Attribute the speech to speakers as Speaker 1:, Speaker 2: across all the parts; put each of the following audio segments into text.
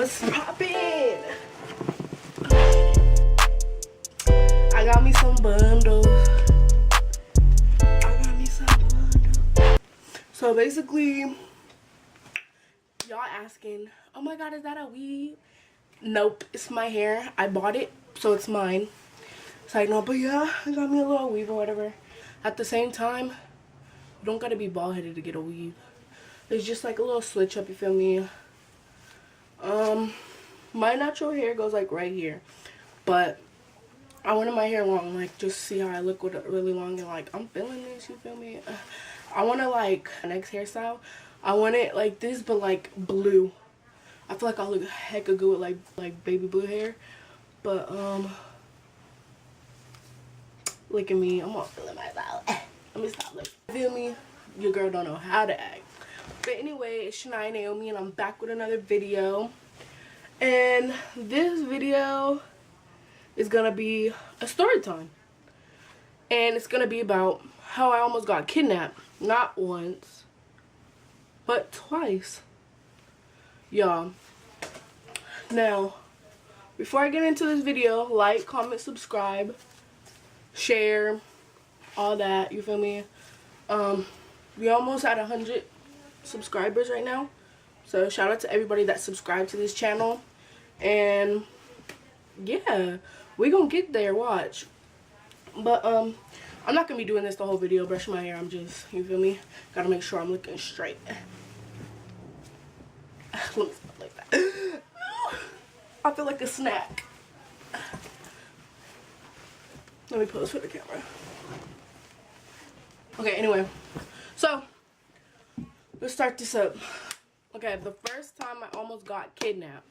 Speaker 1: What's poppin'? I got me some bundles. So basically, y'all asking, oh my god, is that a weave? Nope, it's my hair. I bought it, so it's mine. It's like, no, but yeah, I got me a little weave or whatever. At the same time, you don't gotta be bald headed to get a weave. It's just like a little switch up, you feel me? My natural hair goes like right here, but I wanted my hair long, like just see how I look with it really long, and like I'm feeling this, you feel me? I want to like next hairstyle, I want it like this but like blue. I feel like I'll look hecka good with like baby blue hair, but look at me, I'm all feeling myself. Let me stop looking. Feel me? Your girl don't know how to act. But anyway, it's Shania Naomi and I'm back with another video. And this video is gonna be a story time. And it's gonna be about how I almost got kidnapped. Not once, but twice. Y'all. Now, before I get into this video, like, comment, subscribe, share, all that, you feel me? We almost at 100 subscribers right now. So shout out to everybody that subscribed to this channel. And yeah, we gonna get there, watch. But I'm not gonna be doing this the whole video, brushing my hair. I'm just, you feel me, gotta make sure I'm looking straight. Let me stop like that. I feel like a snack. Let me pose for the camera. Okay, anyway, so let's start this up. Okay, the first time I almost got kidnapped.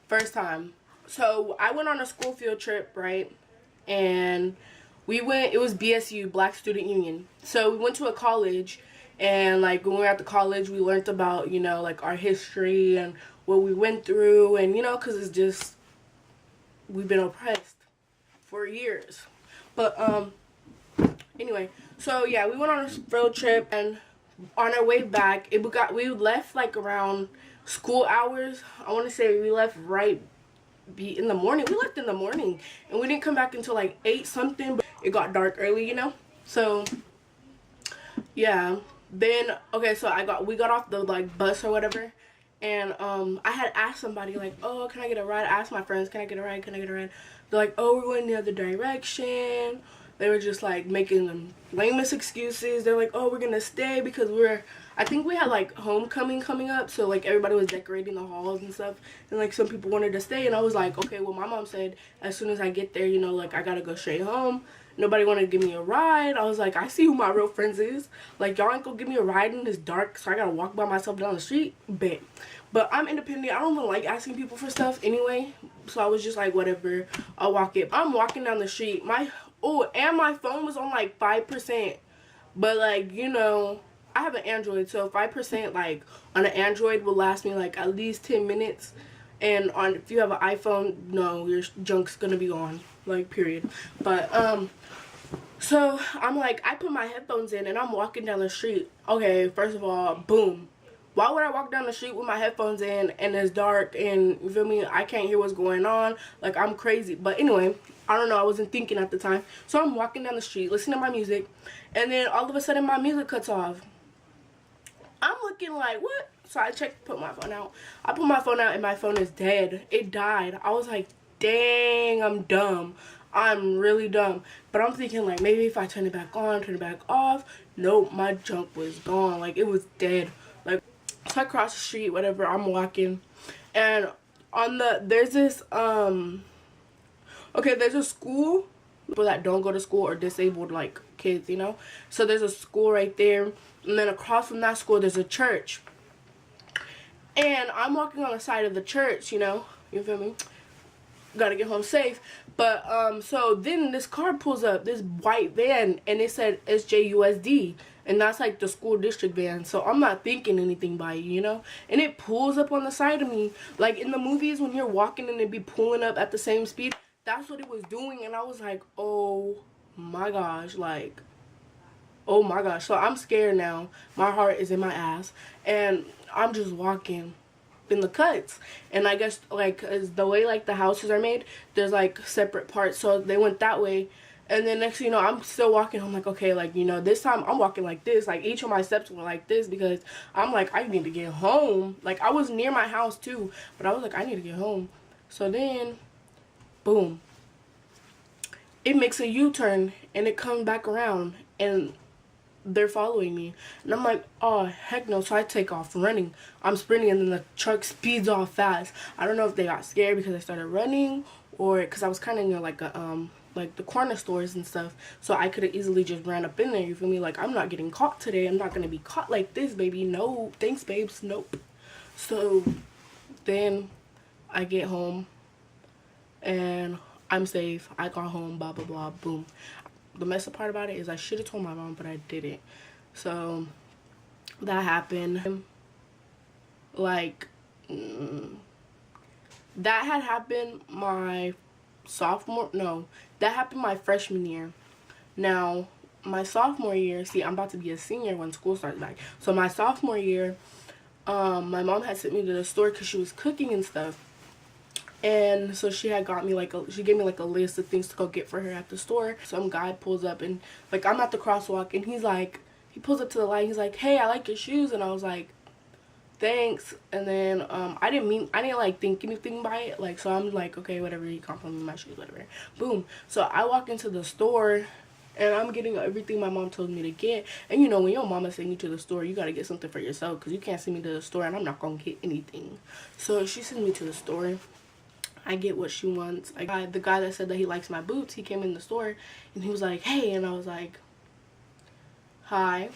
Speaker 1: First time. So I went on a school field trip, right? And we went, it was BSU, Black Student Union. So we went to a college, and like when we were at the college, we learned about, you know, like our history and what we went through, and you know, because it's just, we've been oppressed for years. But anyway, so yeah, we went on a field trip, and on our way back, we left like around school hours. I want to say we left in the morning. We left in the morning, and we didn't come back until like 8 something, but it got dark early, you know. So yeah, then okay, so we got off the like bus or whatever, and I had asked somebody like, oh, can I get a ride? I asked my friends, can I get a ride? Can I get a ride? They're like, oh, we're going the other direction. They were just like making them lamest excuses. They're like, oh, we're gonna stay because I think we had like homecoming coming up, so like everybody was decorating the halls and stuff, and like some people wanted to stay, and I was like, okay, well my mom said as soon as I get there, you know, like I gotta go straight home. Nobody wanted to give me a ride. I was like, I see who my real friends is. Like, y'all ain't gonna give me a ride in this dark, so I gotta walk by myself down the street. Bet. But I'm independent. I don't even like asking people for stuff anyway, so I was just like, whatever, I'll walk it. I'm walking down the street. And my phone was on like 5%, but like, you know, I have an Android, so 5% like on an Android will last me like at least 10 minutes, and if you have an iPhone, no, your junk's gonna be on, like, period. But so I'm like, I put my headphones in and I'm walking down the street. Okay, first of all, boom, why would I walk down the street with my headphones in and it's dark and, you feel me, I can't hear what's going on? Like, I'm crazy. But anyway, I don't know, I wasn't thinking at the time. So I'm walking down the street, listening to my music, and then all of a sudden my music cuts off. I'm looking like, what? So I put my phone out. I put my phone out and my phone is dead. It died. I was like, dang, I'm dumb. I'm really dumb. But I'm thinking like, maybe if I turn it back on, turn it back off. Nope, my junk was gone. Like, it was dead. Like, so I cross the street, whatever, I'm walking, and there's this okay, there's a school, people that don't go to school or disabled, like, kids, you know. So there's a school right there, and then across from that school there's a church, and I'm walking on the side of the church, you know, you feel me, gotta get home safe. But so then this car pulls up, this white van, and it said SJUSD, and that's like the school district van. So I'm not thinking anything by it, you know, and it pulls up on the side of me, like in the movies when you're walking and it be pulling up at the same speed. That's what it was doing, and I was like, oh my gosh, like, oh my gosh. So I'm scared now. My heart is in my ass, and I'm just walking, in the cuts. And I guess like the way like the houses are made, there's like separate parts, so they went that way. And then next thing you know, I'm still walking. I'm like, okay, like, you know, this time I'm walking like this. Like, each of my steps were like this because I'm like, I need to get home. Like, I was near my house too, but I was like, I need to get home. So then, boom, it makes a U-turn and it comes back around and they're following me. And I'm like, oh, heck no. So I take off running. I'm sprinting and then the truck speeds off fast. I don't know if they got scared because I started running or because I was kind of near like a, like the corner stores and stuff, so I could have easily just ran up in there, you feel me? Like, I'm not getting caught today. I'm not gonna be caught like this, baby. No, thanks, babes. Nope. So then I get home and I'm safe. I got home, blah blah blah, boom. The messed up part about it is I should have told my mom, but I didn't. So that happened. Like, that had happened my that happened my freshman year. Now, my sophomore year, see, I'm about to be a senior when school starts back. So my sophomore year, my mom had sent me to the store because she was cooking and stuff. And so she had got me like she gave me like a list of things to go get for her at the store. Some guy pulls up and like I'm at the crosswalk and he pulls up to the light. He's like, hey, I like your shoes. And I was like, thanks. And then I didn't like think anything by it, like, so I'm like, okay, whatever, he complimented my shoes, whatever, boom. So I walk into the store and I'm getting everything my mom told me to get. And you know, when your mama send you to the store, you gotta get something for yourself because you can't send me to the store and I'm not gonna get anything. So she sends me to the store. I get what she wants. The guy that said that he likes my boots, he came in the store and he was like, hey, and I was like, hi.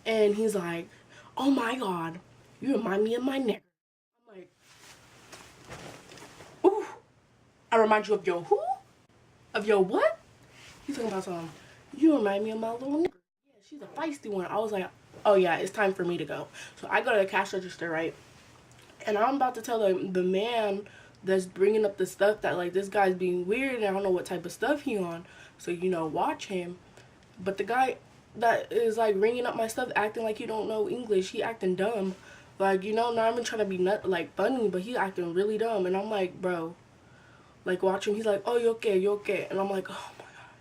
Speaker 1: And he's like, oh my god, you remind me of my nigger. I'm like, ooh, I remind you of your who? Of your what? He's talking about something. You remind me of my little nigger. Yeah, she's a feisty one. I was like, oh yeah, it's time for me to go. So I go to the cash register, right? And I'm about to tell the man that's bringing up the stuff that like this guy's being weird and I don't know what type of stuff he on. So, you know, watch him. But the guy that is like ringing up my stuff acting like he don't know English, he acting dumb. Like, you know, not even trying to be like funny, but he acting really dumb. And I'm like, bro, like, watch him. He's like, oh, you okay, you okay? And I'm like, oh my god.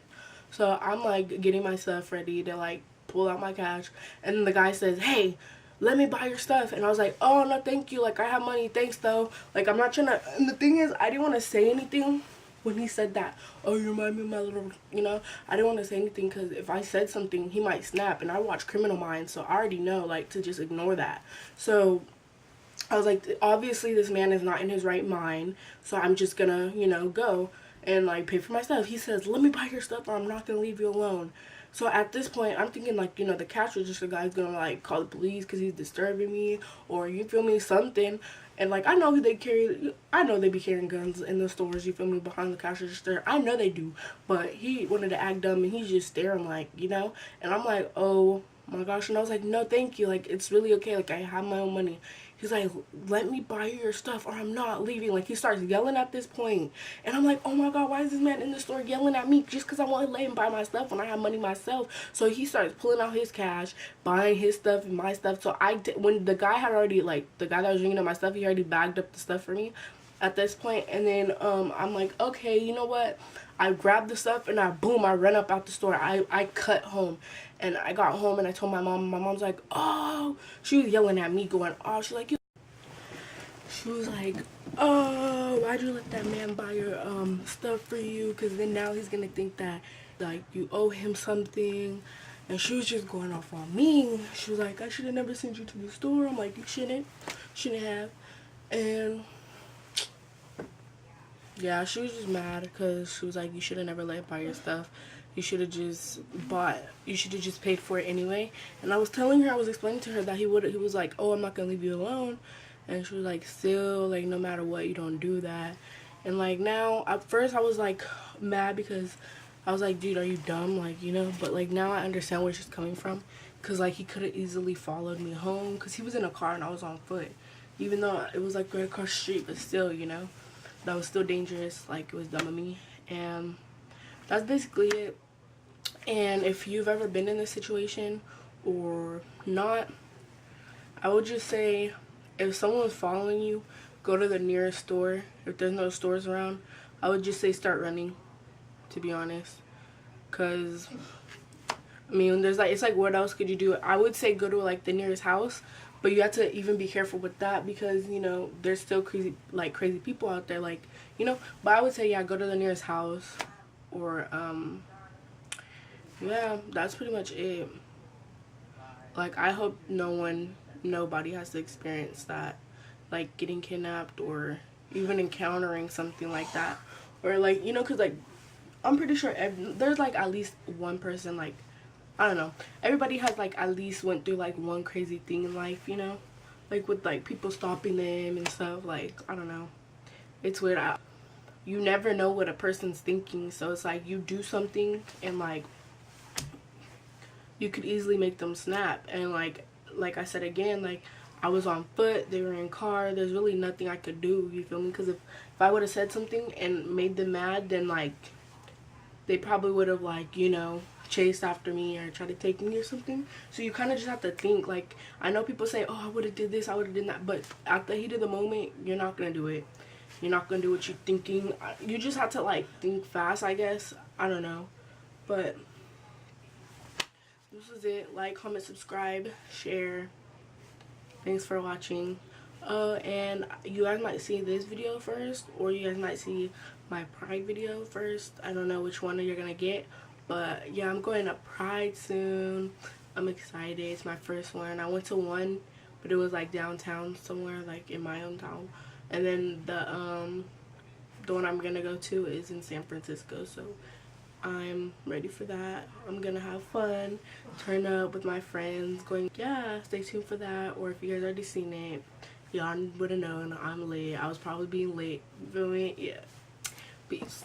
Speaker 1: So I'm like getting my stuff ready to like pull out my cash, and then the guy says, hey, let me buy your stuff. And I was like, oh no, thank you, like I have money, thanks though. Like, I'm not trying to. And the thing is, I didn't want to say anything when he said that, oh, you remind me of my little, you know, I didn't want to say anything because if I said something, he might snap. And I watch Criminal Minds, so I already know, like, to just ignore that. So I was like, obviously this man is not in his right mind, so I'm just gonna, you know, go and like pay for my stuff. He says, let me buy your stuff or I'm not gonna leave you alone. So at this point, I'm thinking like, you know, the cash register guy's gonna like call the police because he's disturbing me, or you feel me, something. And like, I know they be carrying guns in the stores, you feel me, behind the cash register. I know they do, but he wanted to act dumb and he's just staring like, you know. And I'm like, oh my gosh. And I was like, no, thank you, like, it's really okay, like I have my own money. He's like, let me buy your stuff or I'm not leaving. Like, he starts yelling at this point. And I'm like, oh my god, why is this man in the store yelling at me just because I want to let him buy my stuff when I have money myself? So he starts pulling out his cash, buying his stuff and my stuff. So when the guy had already, like, the guy that was ringing up my stuff, he already bagged up the stuff for me at this point. And then I'm like, okay, you know what? I grabbed the stuff and I ran up out the store. I cut home. And I got home and I told my mom. My mom's like, oh, she was yelling at me, going, oh, she was like, oh, why'd you let that man buy your stuff for you? Because then now he's gonna think that like you owe him something. And she was just going off on me. She was like, I should have never sent you to the store. I'm like, you shouldn't have. And yeah, she was just mad because she was like, you should have never let him buy your stuff. You should have just paid for it anyway. And I was telling her, I was explaining to her that he was like, oh, I'm not gonna leave you alone. And she was like, still, like, no matter what, you don't do that. And like, now, at first I was like mad because I was like, dude, are you dumb? Like, you know. But like, now I understand where she's coming from, because like he could have easily followed me home because he was in a car and I was on foot, even though it was like right across the street. But still, you know, that was still dangerous. Like, it was dumb of me. And that's basically it. And if you've ever been in this situation or not, I would just say if someone's following you, go to the nearest store. If there's no stores around, I would just say start running, to be honest. Because, I mean, there's like, it's like, what else could you do? I would say go to like the nearest house, but you have to even be careful with that because, you know, there's still crazy people out there, like, you know. But I would say, yeah, go to the nearest house, or yeah, that's pretty much it. Like, I hope nobody has to experience that, like getting kidnapped or even encountering something like that, or like, you know, because like I'm pretty sure there's like at least one person, like, I don't know, everybody has like at least went through like one crazy thing in life, you know, like with like people stopping them and stuff. Like, I don't know, it's weird. You never know what a person's thinking, so it's like you do something and like you could easily make them snap. And like I said again, like, I was on foot, they were in car, there's really nothing I could do, you feel me? Because if I would have said something and made them mad, then like they probably would have, like, you know, chased after me or tried to take me or something. So you kind of just have to think. Like, I know people say, oh, I would have did this, I would have did that, but at the heat of the moment, you're not gonna do it. You're not gonna do what you're thinking. You just have to like think fast, I guess. I don't know, but this is it. Like, comment, subscribe, share. Thanks for watching. And you guys might see this video first, or you guys might see my Pride video first. I don't know which one you're gonna get, but yeah, I'm going to Pride soon. I'm excited. It's my first one. I went to one, but it was like downtown somewhere, like in my own town. And then the one I'm gonna go to is in San Francisco, so I'm ready for that. I'm gonna have fun, turn up with my friends, going, yeah, stay tuned for that. Or if you guys already seen it, y'all would have known I'm lit. I was probably being lit, you feel me? Yeah, peace.